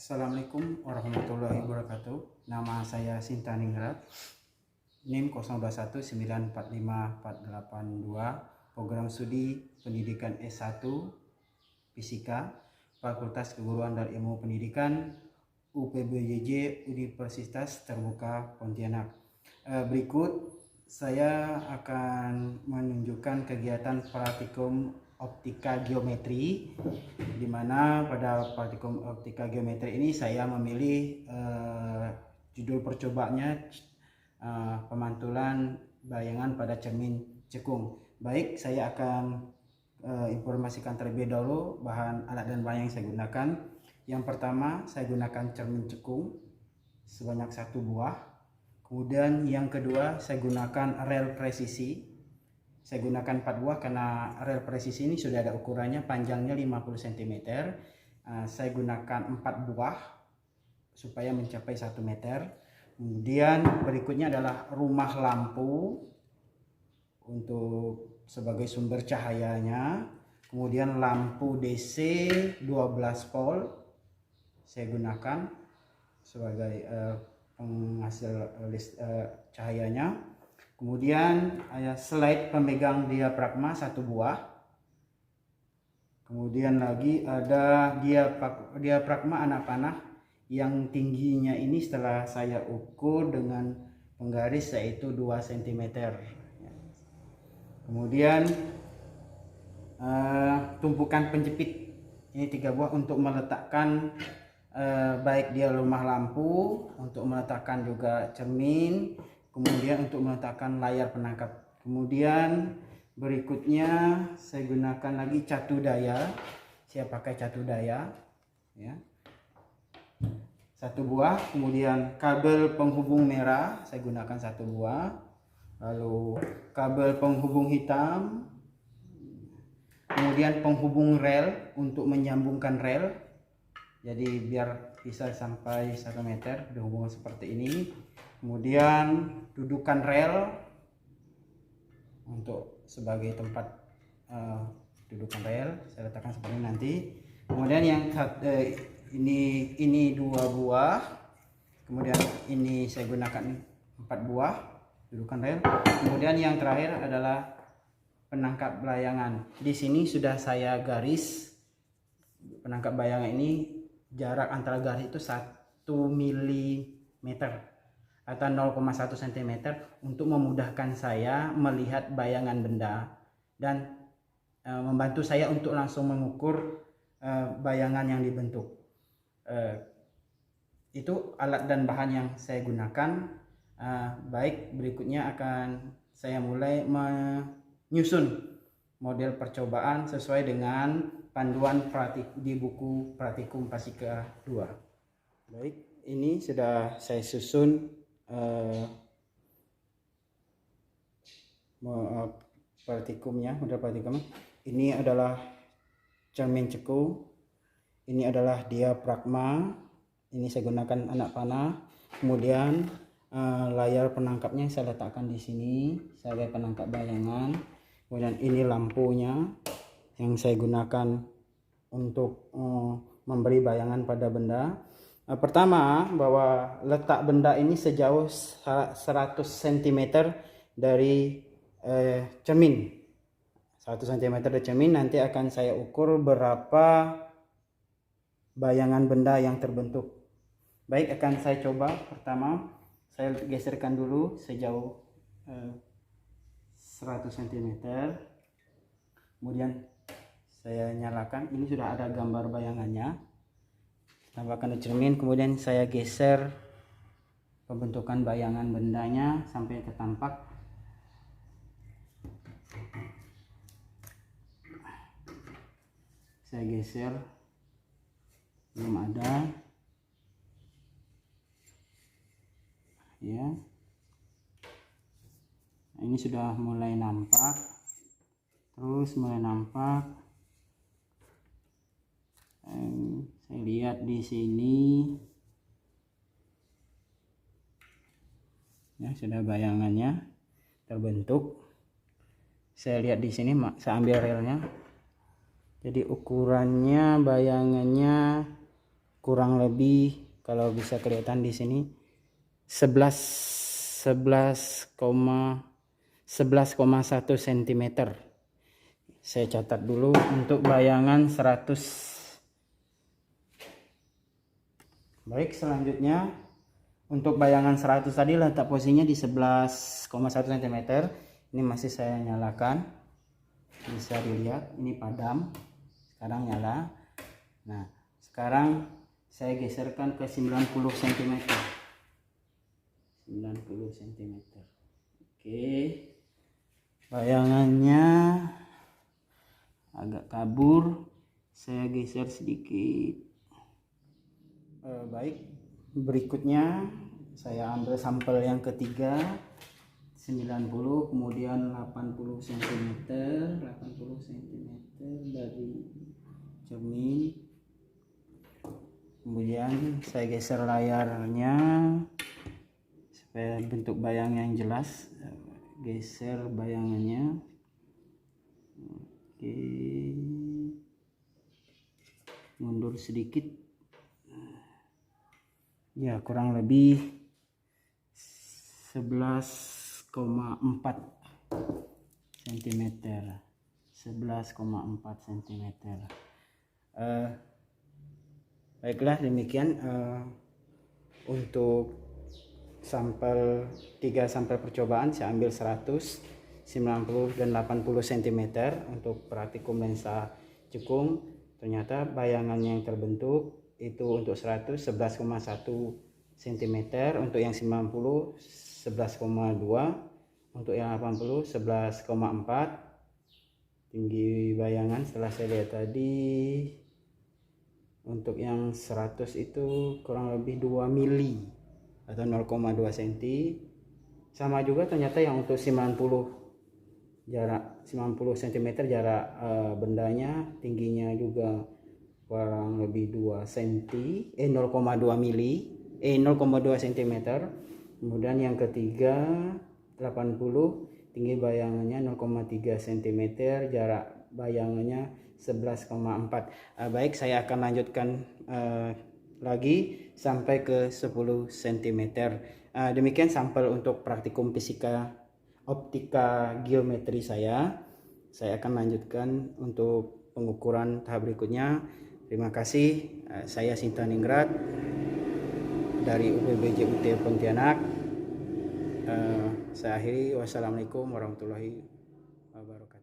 Assalamualaikum warahmatullahi wabarakatuh. Nama saya Sinta Ningrat, NIM 0219454482, Program Studi Pendidikan S1 Fisika, Fakultas Keguruan dan Ilmu Pendidikan, UPBJJ Universitas Terbuka Pontianak. Berikut saya akan menunjukkan kegiatan praktikum optika geometri, di mana pada praktikum optika geometri ini saya memilih judul percobaannya pemantulan bayangan pada cermin cekung. Baik, saya akan informasikan terlebih dahulu bahan alat dan bahan yang saya gunakan. Yang pertama, saya gunakan cermin cekung sebanyak 1 buah. Kemudian yang kedua, saya gunakan rel presisi. Saya gunakan 4 buah karena rel presisi ini sudah ada ukurannya, panjangnya 50 cm. Saya gunakan 4 buah supaya mencapai 1 meter. Kemudian berikutnya adalah rumah lampu untuk sebagai sumber cahayanya. Kemudian lampu DC 12 volt saya gunakan sebagai penghasil cahayanya. Kemudian slide pemegang diafragma 1 buah. Kemudian lagi ada diafragma anak panah yang tingginya ini setelah saya ukur dengan penggaris yaitu 2 cm. Kemudian tumpukan penjepit ini 3 buah untuk meletakkan baik dia rumah lampu, untuk meletakkan juga cermin, kemudian untuk meletakkan layar penangkap. Kemudian berikutnya saya gunakan lagi catu daya. Saya pakai catu daya ya, 1 buah. Kemudian kabel penghubung merah saya gunakan 1 buah. Lalu kabel penghubung hitam. Kemudian penghubung rel untuk menyambungkan rel. Jadi biar bisa sampai 1 meter dihubungkan seperti ini. Kemudian dudukan rel untuk sebagai tempat dudukan rel saya letakkan seperti ini nanti. Kemudian yang ini 2 buah. Kemudian ini saya gunakan 4 buah dudukan rel. Kemudian yang terakhir adalah penangkap bayangan. Di sini sudah saya garis penangkap bayangan ini, jarak antara garis itu 1 mm atau 0,1 cm untuk memudahkan saya melihat bayangan benda dan membantu saya untuk langsung mengukur bayangan yang dibentuk. Itu alat dan bahan yang saya gunakan. Baik, berikutnya akan saya mulai menyusun model percobaan sesuai dengan panduan di buku Praktikum Fisika 2. Baik, ini sudah saya susun praktikumnya, model praktikum. Ini adalah cermin cekung, ini adalah diafragma, ini saya gunakan anak panah. Kemudian layar penangkapnya saya letakkan di sini sebagai penangkap bayangan. Kemudian ini lampunya yang saya gunakan untuk memberi bayangan pada benda. Pertama, bahwa letak benda ini sejauh 100 cm dari cermin. 100 cm dari cermin, nanti akan saya ukur berapa bayangan benda yang terbentuk. Baik, akan saya coba. Pertama, saya geserkan dulu sejauh 100 cm. Kemudian saya nyalakan, ini sudah ada gambar bayangannya. Tambahkan di cermin, kemudian saya geser pembentukan bayangan bendanya sampai ke tampak. Saya geser, belum ada ya. Ini sudah mulai nampak, terus mulai nampak. Saya lihat di sini ya, sudah bayangannya terbentuk. Saya lihat di sini, saya ambil relnya. Jadi ukurannya bayangannya kurang lebih kalau bisa kelihatan di sini 11,1 cm. Saya catat dulu untuk bayangan 100. Baik, selanjutnya untuk bayangan 100 tadi letak posisinya di 11,1 cm. Ini masih saya nyalakan, bisa dilihat ini padam, sekarang nyala. Nah, sekarang saya geserkan ke 90 cm. 90 cm. Oke, bayangannya agak kabur, saya geser sedikit. Baik, berikutnya saya ambil sampel yang ketiga 90, kemudian 80 cm dari cermin. Kemudian saya geser layarnya supaya bentuk bayangnya yang jelas. Geser bayangannya. Oke, mundur sedikit. Ya, kurang lebih 11,4 cm. 11,4 cm. Baiklah, demikian untuk sampel 3 sampel percobaan. Saya ambil 100, 90 dan 80 cm untuk praktikum lensa cekung. Ternyata bayangannya yang terbentuk itu untuk 100 11,1 cm, untuk yang 90 11,2, untuk yang 80 11,4. tinggi bayangan setelah saya lihat tadi untuk yang 100 itu kurang lebih 2 mili atau 0,2 cm. Sama juga ternyata yang untuk 90 jarak 90 cm jarak bendanya, tingginya juga kurang lebih 2 cm, 0,2 mili, 0,2 cm. Kemudian yang ketiga 80, tinggi bayangannya 0,3 cm, jarak bayangannya 11,4. Baik, saya akan lanjutkan lagi sampai ke 10 cm. Demikian sampel untuk praktikum fisika optika geometri saya. Saya akan lanjutkan untuk pengukuran tahap berikutnya. Terima kasih. Saya Sintaningrat dari UPBJ UT Pontianak. Saya akhiri. Wassalamualaikum warahmatullahi wabarakatuh.